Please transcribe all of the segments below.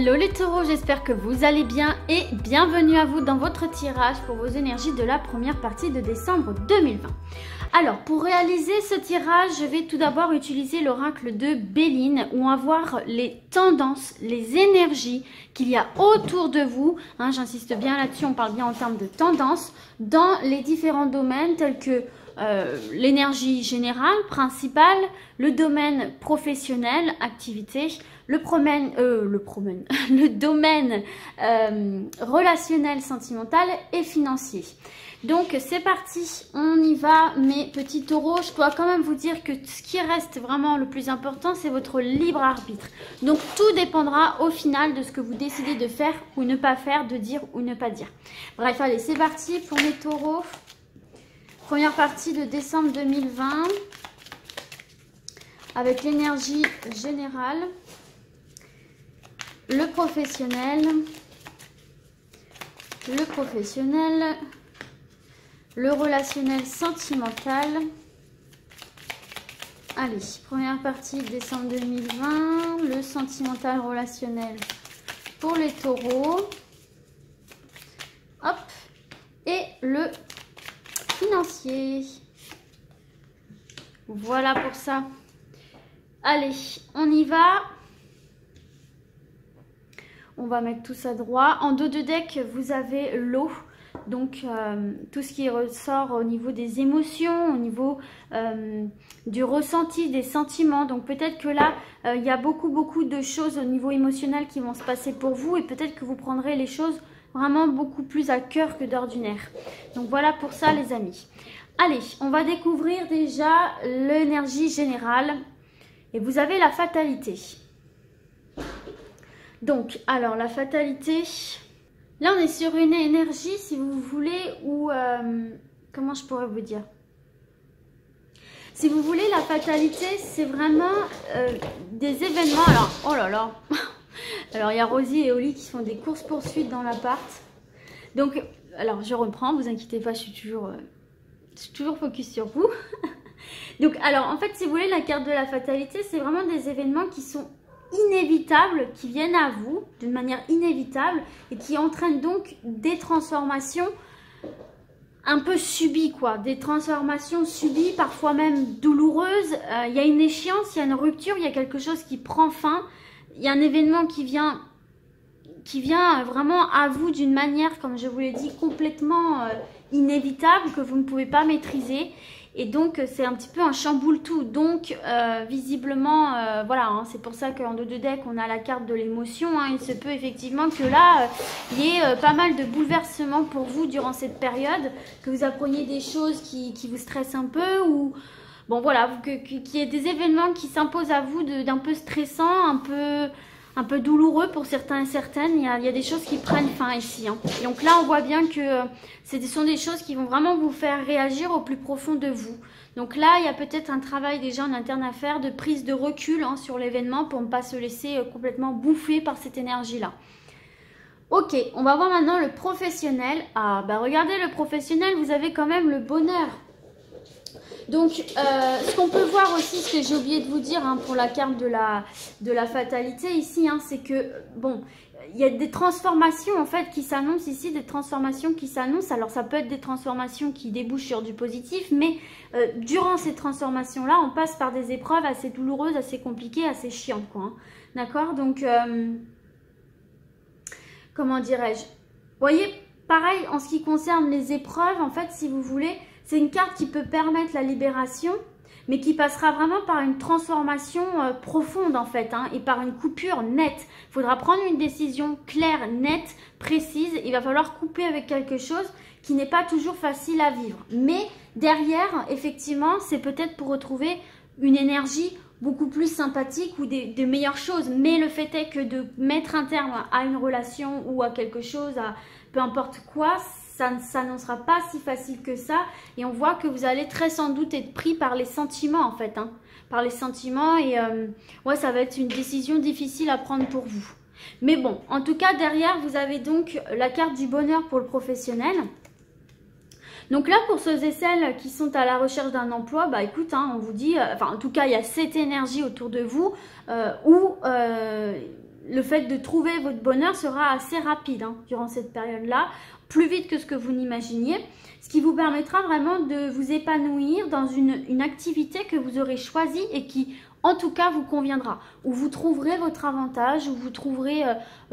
Hello les taureaux, j'espère que vous allez bien et bienvenue à vous dans votre tirage pour vos énergies de la première partie de décembre 2020. Alors pour réaliser ce tirage, je vais tout d'abord utiliser l'oracle de Béline où on va voir les tendances, les énergies qu'il y a autour de vous. J'insiste bien là-dessus, on parle bien en termes de tendances dans les différents domaines tels que l'énergie générale, principale, le domaine professionnel, activité, le domaine relationnel, sentimental et financier. Donc c'est parti, on y va mes petits taureaux. Je dois quand même vous dire que ce qui reste vraiment le plus important, c'est votre libre arbitre. Donc tout dépendra au final de ce que vous décidez de faire ou ne pas faire, de dire ou ne pas dire. Bref, allez, c'est parti pour mes taureaux. Première partie de décembre 2020 avec l'énergie générale, le professionnel, le relationnel sentimental. Allez, première partie de décembre 2020, le sentimental relationnel pour les taureaux. Hop, et le financier. Voilà pour ça. Allez, on y va. On va mettre tout ça droit. En dos de deck, vous avez l'eau. Donc, tout ce qui ressort au niveau des émotions, au niveau du ressenti, des sentiments. Donc, peut-être que là, il y a beaucoup de choses au niveau émotionnel qui vont se passer pour vous. Et peut-être que vous prendrez les choses vraiment beaucoup plus à cœur que d'ordinaire. Donc, voilà pour ça, les amis. Allez, on va découvrir déjà l'énergie générale. Et vous avez la fatalité. Donc, alors, la fatalité... Là, on est sur une énergie, si vous voulez, où... comment je pourrais vous dire? Si vous voulez, la fatalité, c'est vraiment des événements... Alors, oh là là. Alors, il y a Rosie et Oli qui font des courses-poursuites dans l'appart. Donc, alors, je reprends, vous inquiétez pas, je suis toujours focus sur vous. Donc, alors, en fait, si vous voulez, la carte de la fatalité, c'est vraiment des événements qui sont inévitables, qui viennent à vous d'une manière inévitable et qui entraînent donc des transformations un peu subies, quoi. Des transformations subies, parfois même douloureuses. Il y a une échéance, il y a une rupture, il y a quelque chose qui prend fin. Il y a un événement qui vient vraiment à vous d'une manière, comme je vous l'ai dit, complètement inévitable, que vous ne pouvez pas maîtriser. Et donc, c'est un petit peu un chamboule-tout. Donc, visiblement, voilà, c'est pour ça qu'en dos de deck, on a la carte de l'émotion. Il se peut effectivement que là, il y ait pas mal de bouleversements pour vous durant cette période, que vous appreniez des choses qui vous stressent un peu ou... Bon, voilà, qu'il y ait des événements qui s'imposent à vous d'un peu stressant, un peu douloureux pour certains et certaines. Il y a des choses qui prennent fin ici. Donc là, on voit bien que ce sont des choses qui vont vraiment vous faire réagir au plus profond de vous. Donc là, il y a peut-être un travail déjà en interne à faire de prise de recul sur l'événement pour ne pas se laisser complètement bouffer par cette énergie-là. Ok, on va voir maintenant le professionnel. Ah, bah regardez le professionnel, vous avez quand même le bonheur. Donc, ce qu'on peut voir aussi, ce que j'ai oublié de vous dire pour la carte de la fatalité ici, c'est que, bon, il y a des transformations en fait qui s'annoncent ici, des transformations qui s'annoncent. Alors, ça peut être des transformations qui débouchent sur du positif, mais durant ces transformations-là, on passe par des épreuves assez douloureuses, assez compliquées, assez chiantes, quoi. D'accord? Donc, comment dirais-je? Vous voyez, pareil, en ce qui concerne les épreuves, en fait, si vous voulez... C'est une carte qui peut permettre la libération, mais qui passera vraiment par une transformation profonde en fait, et par une coupure nette. Il faudra prendre une décision claire, nette, précise. Il va falloir couper avec quelque chose qui n'est pas toujours facile à vivre. Mais derrière, effectivement, c'est peut-être pour retrouver une énergie beaucoup plus sympathique ou des meilleures choses. Mais le fait est que de mettre un terme à une relation ou à quelque chose, à peu importe quoi, ça ne s'annoncera pas si facile que ça. Et on voit que vous allez très sans doute être pris par les sentiments en fait. Par les sentiments et ouais, ça va être une décision difficile à prendre pour vous. Mais bon, en tout cas derrière vous avez donc la carte du bonheur pour le professionnel. Donc là, pour ceux et celles qui sont à la recherche d'un emploi, bah écoute, on vous dit, enfin en tout cas, il y a cette énergie autour de vous où le fait de trouver votre bonheur sera assez rapide hein, durant cette période-là, plus vite que ce que vous n'imaginiez, ce qui vous permettra vraiment de vous épanouir dans une activité que vous aurez choisie et qui, en tout cas, vous conviendra, où vous trouverez votre avantage, où vous trouverez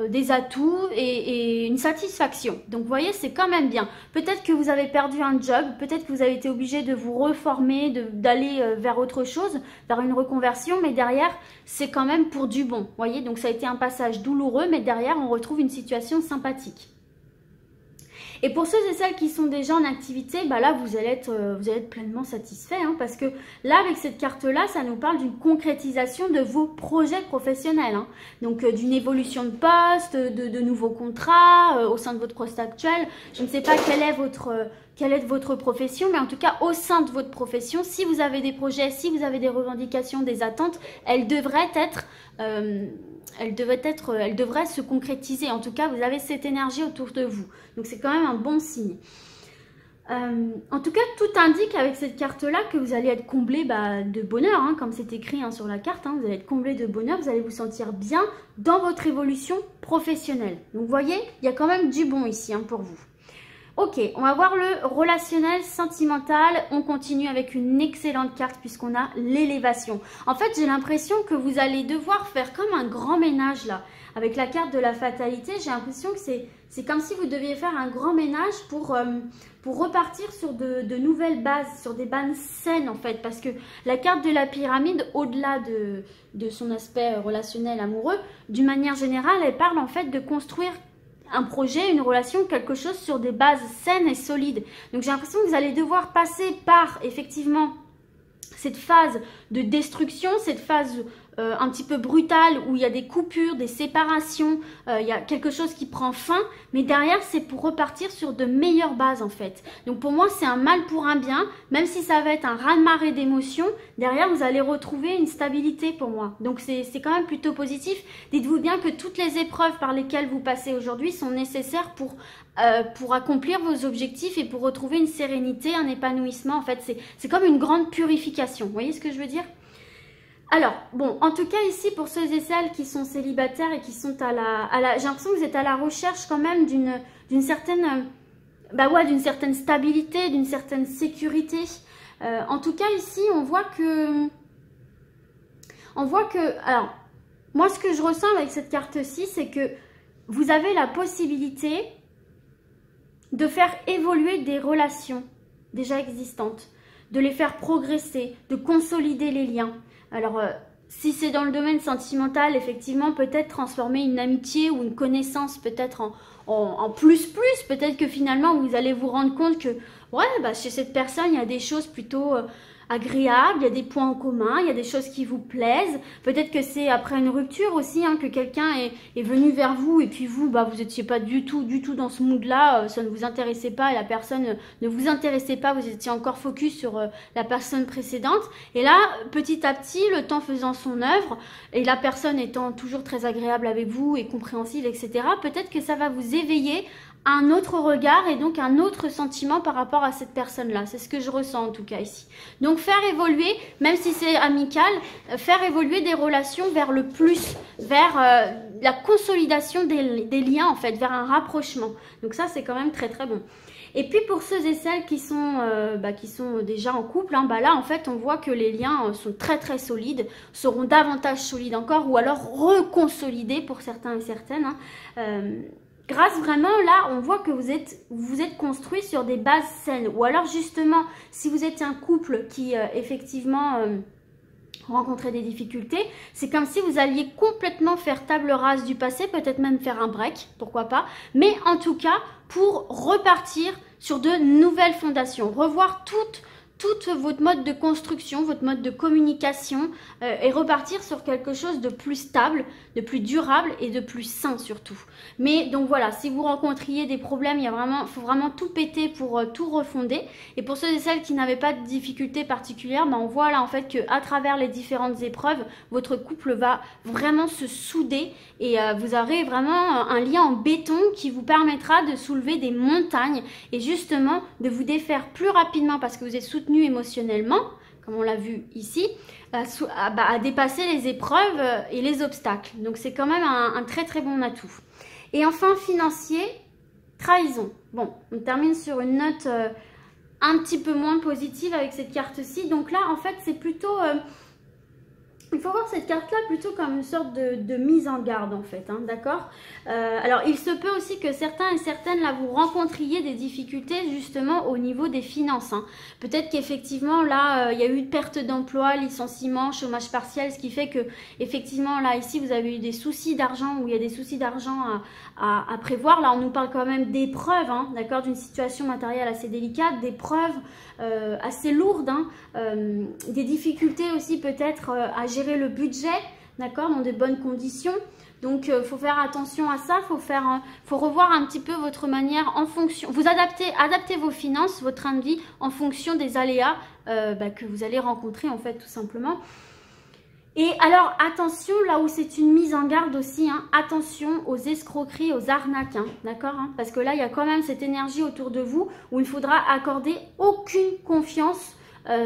des atouts et une satisfaction. Donc, vous voyez, c'est quand même bien. Peut-être que vous avez perdu un job, peut-être que vous avez été obligé de vous reformer, d'aller vers autre chose, vers une reconversion, mais derrière, c'est quand même pour du bon. Vous voyez, donc ça a été un passage douloureux, mais derrière, on retrouve une situation sympathique. Et pour ceux et celles qui sont déjà en activité, bah là, vous allez être pleinement satisfait hein, parce que là, avec cette carte-là, ça nous parle d'une concrétisation de vos projets professionnels. Hein. Donc, d'une évolution de poste, de nouveaux contrats au sein de votre poste actuel. Je ne sais pas quelle est votre profession, mais en tout cas, au sein de votre profession, si vous avez des projets, si vous avez des revendications, des attentes, elles devraient se concrétiser. En tout cas, vous avez cette énergie autour de vous. Donc, c'est quand même un bon signe. En tout cas, tout indique avec cette carte-là que vous allez être comblé de bonheur, hein, comme c'est écrit hein, sur la carte. Hein, vous allez être comblé de bonheur, vous allez vous sentir bien dans votre évolution professionnelle. Donc, vous voyez, il y a quand même du bon ici hein, pour vous. Ok, on va voir le relationnel sentimental. On continue avec une excellente carte puisqu'on a l'élévation. En fait, j'ai l'impression que vous allez devoir faire comme un grand ménage là. Avec la carte de la fatalité, j'ai l'impression que c'est comme si vous deviez faire un grand ménage pour repartir sur de nouvelles bases, sur des bases saines en fait. Parce que la carte de la pyramide, au-delà de son aspect relationnel amoureux, d'une manière générale, elle parle en fait de construire un projet, une relation, quelque chose sur des bases saines et solides. Donc j'ai l'impression que vous allez devoir passer par effectivement cette phase de destruction, cette phase un petit peu brutale où il y a des coupures, des séparations, il y a quelque chose qui prend fin, mais derrière c'est pour repartir sur de meilleures bases en fait. Donc pour moi c'est un mal pour un bien, même si ça va être un raz-de-marée d'émotions, derrière vous allez retrouver une stabilité pour moi. Donc c'est quand même plutôt positif. Dites-vous bien que toutes les épreuves par lesquelles vous passez aujourd'hui sont nécessaires pour accomplir vos objectifs et pour retrouver une sérénité, un épanouissement. En fait c'est comme une grande purification, vous voyez ce que je veux dire ? Alors, bon, en tout cas ici, pour ceux et celles qui sont célibataires et qui sont j'ai l'impression que vous êtes à la recherche quand même d'une certaine stabilité, d'une certaine sécurité. En tout cas ici, on voit que, alors, moi ce que je ressens avec cette carte-ci, c'est que vous avez la possibilité de faire évoluer des relations déjà existantes, de les faire progresser, de consolider les liens. Alors, si c'est dans le domaine sentimental, effectivement, peut-être transformer une amitié ou une connaissance peut-être en plus, peut-être que finalement, vous allez vous rendre compte que, ouais, chez cette personne, il y a des choses plutôt agréables, il y a des points en commun, il y a des choses qui vous plaisent. Peut-être que c'est après une rupture aussi, hein, que quelqu'un est venu vers vous et puis vous n'étiez pas du tout dans ce mood-là, ça ne vous intéressait pas et la personne ne vous intéressait pas, vous étiez encore focus sur la personne précédente. Et là, petit à petit, le temps faisant son œuvre et la personne étant toujours très agréable avec vous et compréhensive, etc., peut-être que ça va vous éveiller un autre regard et donc un autre sentiment par rapport à cette personne-là. C'est ce que je ressens en tout cas ici. Donc faire évoluer, même si c'est amical, faire évoluer des relations vers le plus, vers la consolidation des liens en fait, vers un rapprochement. Donc ça c'est quand même très très bon. Et puis pour ceux et celles qui sont déjà en couple, hein, là en fait on voit que les liens sont très très solides, seront davantage solides encore ou alors reconsolidés pour certains et certaines. Hein. Grâce vraiment, là, on voit que vous êtes construit sur des bases saines. Ou alors justement, si vous êtes un couple qui effectivement rencontrait des difficultés, c'est comme si vous alliez complètement faire table rase du passé, peut-être même faire un break, pourquoi pas. Mais en tout cas, pour repartir sur de nouvelles fondations, revoir tout votre mode de construction, votre mode de communication et repartir sur quelque chose de plus stable, de plus durable et de plus sain surtout. Mais donc voilà, si vous rencontriez des problèmes, faut vraiment tout péter pour tout refonder. Et pour ceux et celles qui n'avaient pas de difficultés particulières, on voit là en fait qu'à travers les différentes épreuves, votre couple va vraiment se souder et vous aurez vraiment un lien en béton qui vous permettra de soulever des montagnes et justement de vous défaire plus rapidement parce que vous êtes soutenu émotionnellement, comme on l'a vu ici, à dépasser les épreuves et les obstacles. Donc c'est quand même un très très bon atout. Et enfin, financier, trahison. Bon, on termine sur une note un petit peu moins positive avec cette carte-ci. Donc là, en fait, c'est plutôt... il faut voir cette carte-là plutôt comme une sorte de mise en garde en fait, hein, d'accord. Alors il se peut aussi que certains et certaines là vous rencontriez des difficultés justement au niveau des finances. Hein. Peut-être qu'effectivement là il y a eu une perte d'emploi, licenciement, chômage partiel, ce qui fait que effectivement là ici vous avez eu des soucis d'argent ou il y a des soucis d'argent à prévoir. Là on nous parle quand même d'épreuves, hein, d'accord, d'une situation matérielle assez délicate, d'épreuves assez lourdes, hein, des difficultés aussi peut-être à gérer le budget, d'accord, dans de bonnes conditions. Donc, il faut faire attention à ça, faut revoir un petit peu votre manière en fonction, vous adaptez vos finances, votre train de vie en fonction des aléas que vous allez rencontrer en fait tout simplement. Et alors, attention, là où c'est une mise en garde aussi, hein, attention aux escroqueries, aux arnaques, hein, d'accord, hein, parce que là, il y a quand même cette énergie autour de vous où il faudra accorder aucune confiance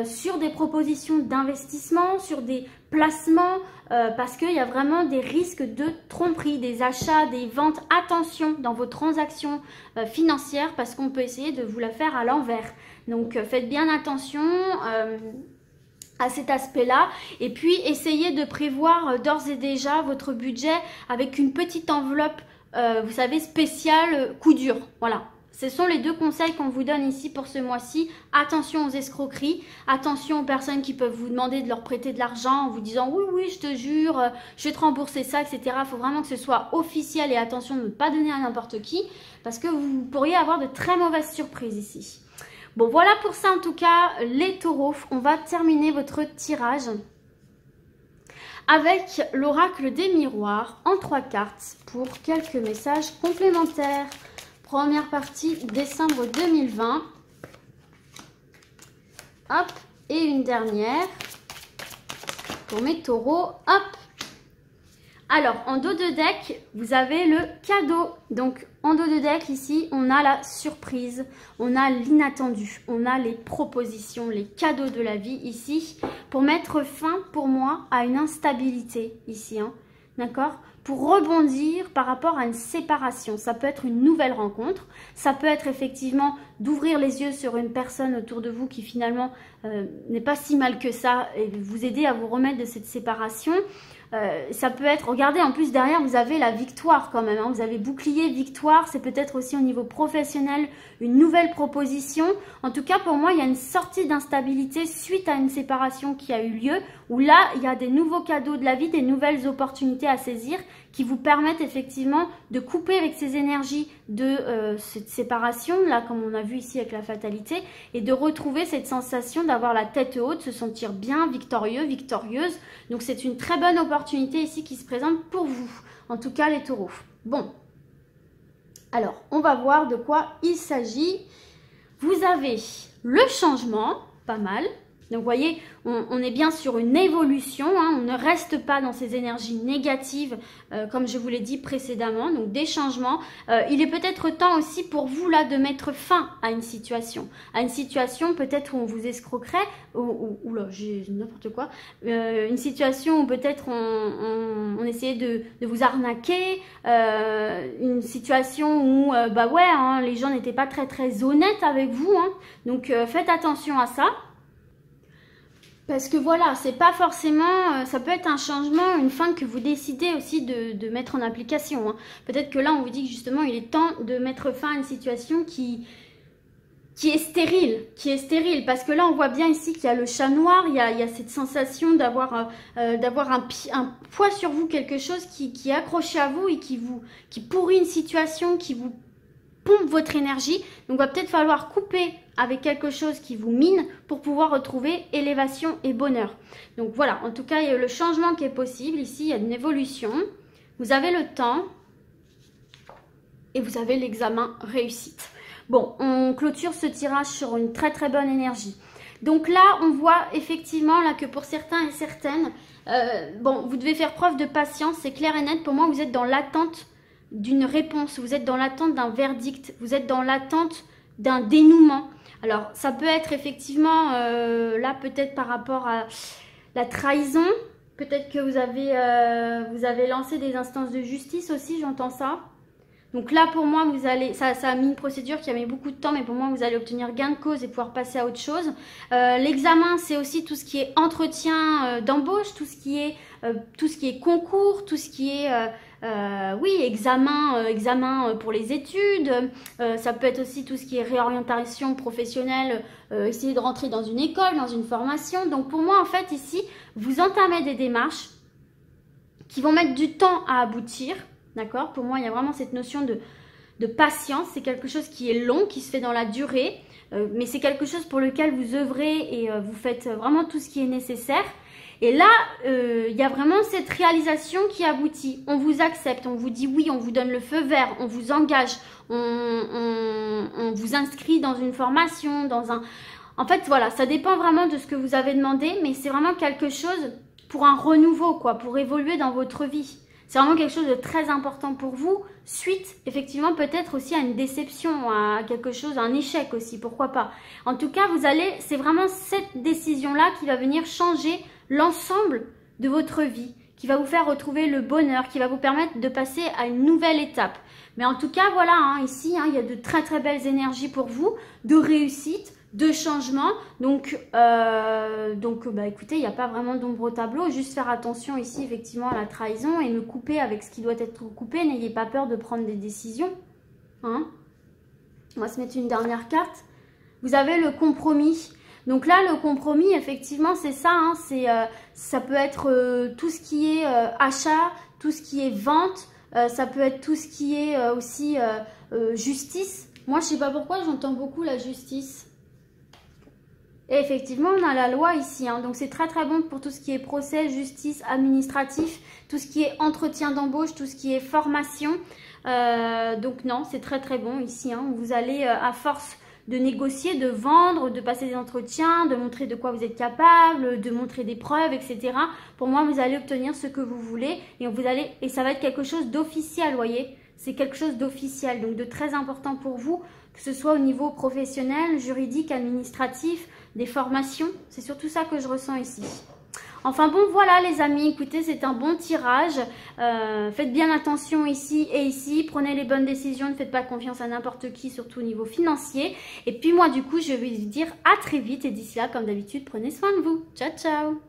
sur des propositions d'investissement, sur des placements, parce qu'il y a vraiment des risques de tromperie, des achats, des ventes. Attention dans vos transactions financières parce qu'on peut essayer de vous la faire à l'envers. Donc, faites bien attention à cet aspect-là et puis essayez de prévoir d'ores et déjà votre budget avec une petite enveloppe, vous savez, spéciale coup dur, voilà. Ce sont les deux conseils qu'on vous donne ici pour ce mois-ci. Attention aux escroqueries, attention aux personnes qui peuvent vous demander de leur prêter de l'argent en vous disant oui, oui, je te jure, je vais te rembourser ça, etc. Il faut vraiment que ce soit officiel et attention de ne pas donner à n'importe qui parce que vous pourriez avoir de très mauvaises surprises ici. Bon, voilà pour ça en tout cas, les taureaux. On va terminer votre tirage avec l'oracle des miroirs en 3 cartes pour quelques messages complémentaires. Première partie, décembre 2020. Hop, et une dernière pour mes taureaux. Hop. Alors, en dos de deck, vous avez le cadeau. Donc, en dos de deck, ici, on a la surprise, on a l'inattendu, on a les propositions, les cadeaux de la vie ici, pour mettre fin, pour moi, à une instabilité ici, hein, d'accord ? Pour rebondir par rapport à une séparation. Ça peut être une nouvelle rencontre, ça peut être effectivement d'ouvrir les yeux sur une personne autour de vous qui finalement n'est pas si mal que ça et vous aider à vous remettre de cette séparation. Ça peut être, regardez, en plus derrière vous avez la victoire quand même, hein, vous avez bouclier, victoire, c'est peut-être aussi au niveau professionnel une nouvelle proposition. En tout cas pour moi il y a une sortie d'instabilité suite à une séparation qui a eu lieu, où là il y a des nouveaux cadeaux de la vie, des nouvelles opportunités à saisir qui vous permettent effectivement de couper avec ces énergies de cette séparation, là comme on a vu ici avec la fatalité, et de retrouver cette sensation d'avoir la tête haute, se sentir bien, victorieux, victorieuse. Donc c'est une très bonne opportunité ici qui se présente pour vous, en tout cas les taureaux. Bon, alors on va voir de quoi il s'agit. Vous avez le changement, pas mal. Donc vous voyez, on est bien sur une évolution, hein, on ne reste pas dans ces énergies négatives comme je vous l'ai dit précédemment, donc des changements. Il est peut-être temps aussi pour vous là de mettre fin à une situation peut-être où on vous escroquerait, ou là j'ai n'importe quoi, une situation où peut-être on essayait de vous arnaquer, une situation où bah ouais, hein, les gens n'étaient pas très honnêtes avec vous, hein, donc faites attention à ça. Parce que voilà, c'est pas forcément, ça peut être un changement, une fin que vous décidez aussi de mettre en application, hein. Peut-être que là, on vous dit que justement, il est temps de mettre fin à une situation qui est stérile, parce que là, on voit bien ici qu'il y a le chat noir, il y a cette sensation d'avoir un poids sur vous, quelque chose qui est accroché à vous et qui pourrit une situation, qui vous pompe votre énergie. Donc, il va peut-être falloir couper avec quelque chose qui vous mine pour pouvoir retrouver élévation et bonheur. Donc voilà, en tout cas, il y a le changement qui est possible. Ici, il y a une évolution. Vous avez le temps et vous avez l'examen réussite. Bon, on clôture ce tirage sur une très bonne énergie. Donc là, on voit effectivement là que pour certains et certaines, bon, vous devez faire preuve de patience, c'est clair et net. Pour moi, vous êtes dans l'attente d'une réponse, vous êtes dans l'attente d'un verdict, vous êtes dans l'attente d'un dénouement. Alors, ça peut être effectivement, là, peut-être par rapport à la trahison. Peut-être que vous avez lancé des instances de justice aussi, j'entends ça. Donc là, pour moi, vous allez, ça a mis une procédure qui a mis beaucoup de temps, mais pour moi, vous allez obtenir gain de cause et pouvoir passer à autre chose. L'examen, c'est aussi tout ce qui est entretien d'embauche, tout ce qui est concours, tout ce qui est, oui, examen pour les études. Ça peut être aussi tout ce qui est réorientation professionnelle, essayer de rentrer dans une école, dans une formation. Donc pour moi, en fait, ici, vous entamez des démarches qui vont mettre du temps à aboutir. D'accord? Pour moi, il y a vraiment cette notion de patience. C'est quelque chose qui est long, qui se fait dans la durée. Mais c'est quelque chose pour lequel vous œuvrez et vous faites vraiment tout ce qui est nécessaire. Et là, il y a vraiment cette réalisation qui aboutit. On vous accepte, on vous dit oui, on vous donne le feu vert, on vous engage, on vous inscrit dans une formation, dans un... En fait, voilà, ça dépend vraiment de ce que vous avez demandé, mais c'est vraiment quelque chose pour un renouveau, quoi, pour évoluer dans votre vie. C'est vraiment quelque chose de très important pour vous, suite effectivement peut-être aussi à une déception, à quelque chose, à un échec aussi, pourquoi pas. En tout cas, c'est vraiment cette décision-là qui va venir changer l'ensemble de votre vie, qui va vous faire retrouver le bonheur, qui va vous permettre de passer à une nouvelle étape. Mais en tout cas, voilà, hein, ici, hein, il y a de très très belles énergies pour vous, de réussite, de changement. Donc bah, écoutez, il n'y a pas vraiment d'ombre au tableau. Juste faire attention ici, effectivement, à la trahison et me couper avec ce qui doit être coupé. N'ayez pas peur de prendre des décisions. Hein? On va se mettre une dernière carte. Vous avez le compromis. Donc là, le compromis, effectivement, c'est ça. Hein, ça peut être tout ce qui est achat, tout ce qui est vente. Ça peut être tout ce qui est aussi justice. Moi, je ne sais pas pourquoi, j'entends beaucoup la justice. Et effectivement, on a la loi ici, hein, donc c'est très très bon pour tout ce qui est procès, justice, administratif, tout ce qui est entretien d'embauche, tout ce qui est formation. Donc non, c'est très très bon ici. Hein. Vous allez, à force de négocier, de vendre, de passer des entretiens, de montrer de quoi vous êtes capable, de montrer des preuves, etc. Pour moi, vous allez obtenir ce que vous voulez et ça va être quelque chose d'officiel, vous voyez. C'est quelque chose d'officiel, donc de très important pour vous, que ce soit au niveau professionnel, juridique, administratif, des formations. C'est surtout ça que je ressens ici. Enfin bon, voilà les amis, écoutez, c'est un bon tirage. Faites bien attention ici et ici. Prenez les bonnes décisions, ne faites pas confiance à n'importe qui, surtout au niveau financier. Et puis moi, du coup, je vais vous dire à très vite. Et d'ici là, comme d'habitude, prenez soin de vous. Ciao, ciao!